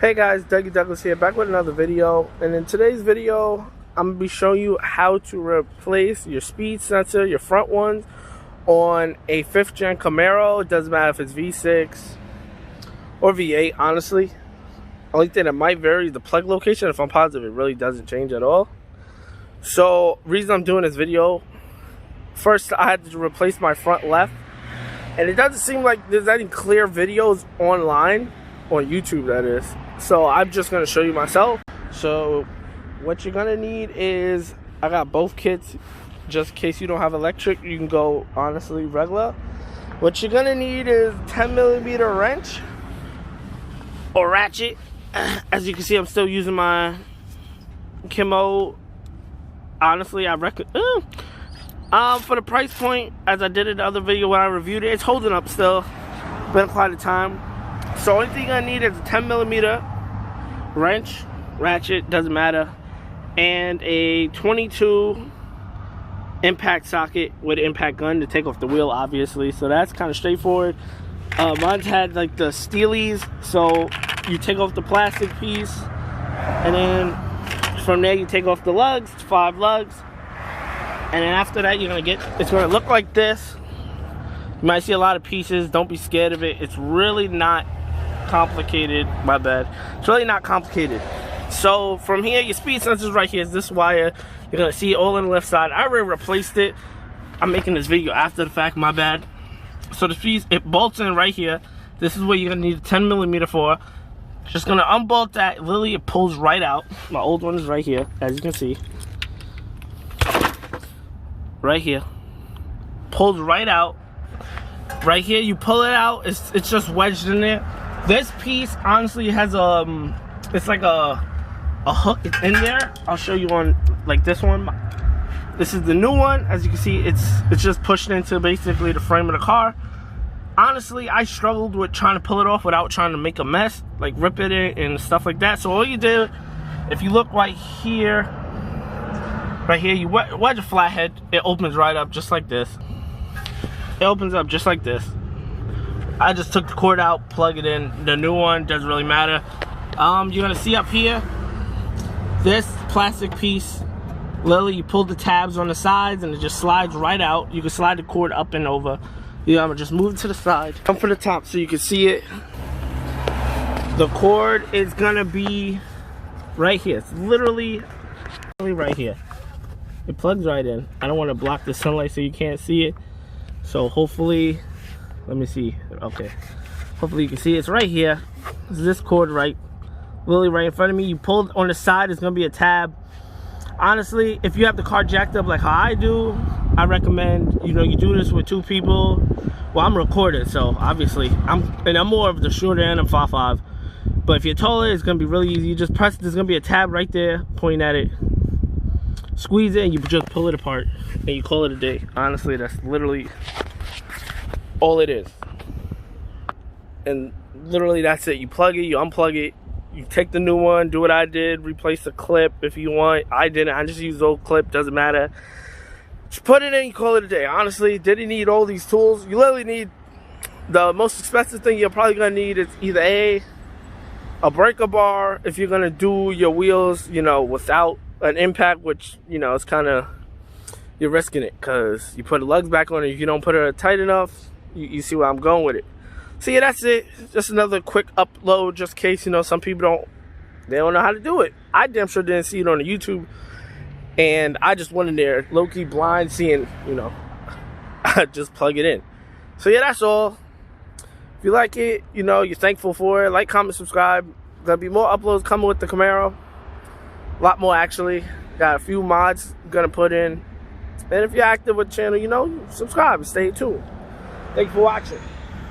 Hey guys, Dougie Douglas here, back with another video. And in today's video, I'm going to be showing you how to replace your speed sensor, your front ones, on a 5th gen Camaro. It doesn't matter if it's V6 or V8, honestly. Only thing that might vary is the plug location. If I'm positive, it really doesn't change at all. So, reason I'm doing this video, first I had to replace my front left. And it doesn't seem like there's any clear videos online, on YouTube that is. So I'm just going to show you myself. So what you're going to need is, I got both kits. Just in case you don't have electric, you can go honestly regular. What you're going to need is 10mm wrench or ratchet. As you can see, I'm still using my Camaro. Honestly, I reckon for the price point, as I did in the other video when I reviewed it, it's holding up still. Been quite a time. So only thing I need is a 10mm wrench, ratchet, doesn't matter, and a 22 impact socket with an impact gun to take off the wheel, obviously. So that's kind of straightforward. Mine's had like the steelies, so you take off the plastic piece, and then from there you take off the lugs, 5 lugs, and then after that you're gonna get, it's gonna look like this. You might see a lot of pieces. Don't be scared of it. It's really not complicated. My bad. It's really not complicated. So from here, your speed sensor is right here. Is this wire. You're gonna see it all on the left side. I already replaced it. I'm making this video after the fact. My bad. So the speed, it bolts in right here. This is where you're gonna need a 10mm for. Just gonna unbolt that. Literally, it pulls right out. My old one is right here, as you can see. Right here. Pulls right out. Right here, you pull it out, it's just wedged in there. This piece honestly has it's like a hook in there. I'll show you on like this one. This is the new one. As you can see, it's just pushed into basically the frame of the car. Honestly, I struggled with trying to pull it off without trying to make a mess, like rip it and stuff like that. So all you do, if you look right here, you wedge a flathead, it opens right up just like this. It opens up just like this. I just took the cord out, plug it in. The new one doesn't really matter. You're gonna see up here, this plastic piece, literally you pull the tabs on the sides and it just slides right out. You can slide the cord up and over. Yeah, I'm gonna just move it to the side. Come from the top so you can see it. The cord is gonna be right here. It's literally right here. It plugs right in. I don't want to block the sunlight so you can't see it. So hopefully, let me see. Okay, hopefully you can see it's right here. This cord literally right in front of me. You pull on the side, it's gonna be a tab. Honestly, if you have the car jacked up like how I do, I recommend you do this with 2 people. Well, I'm recorded, so obviously I'm more of the shorter end. I'm 5'5", but if you're taller, it's gonna be really easy. You just press. There's gonna be a tab right there, pointing at it. Squeeze it and you just pull it apart and you call it a day. Honestly, that's literally all it is. And literally that's it. You plug it, you unplug it, you take the new one, do what I did, replace the clip if you want. I didn't, I just used the old clip, doesn't matter. Just put it in, you call it a day. Honestly, didn't need all these tools. You literally need, the most expensive thing you're probably gonna need is either a breaker bar if you're gonna do your wheels, without an impact, which it's kind of, you're risking it because you put the lugs back on it. If you don't put it tight enough, you see where I'm going with it. So yeah, that's it. Just another quick upload, just in case some people don't know how to do it. I damn sure didn't see it on the YouTube, and I just went in there low-key blind, seeing just plug it in. So yeah, that's all. If you like it, you're thankful for it, like, comment, subscribe. There'll be more uploads coming with the Camaro. A lot more, actually. Got a few mods I'm gonna put in. And if you're active with the channel, subscribe and stay tuned. Thank you for watching.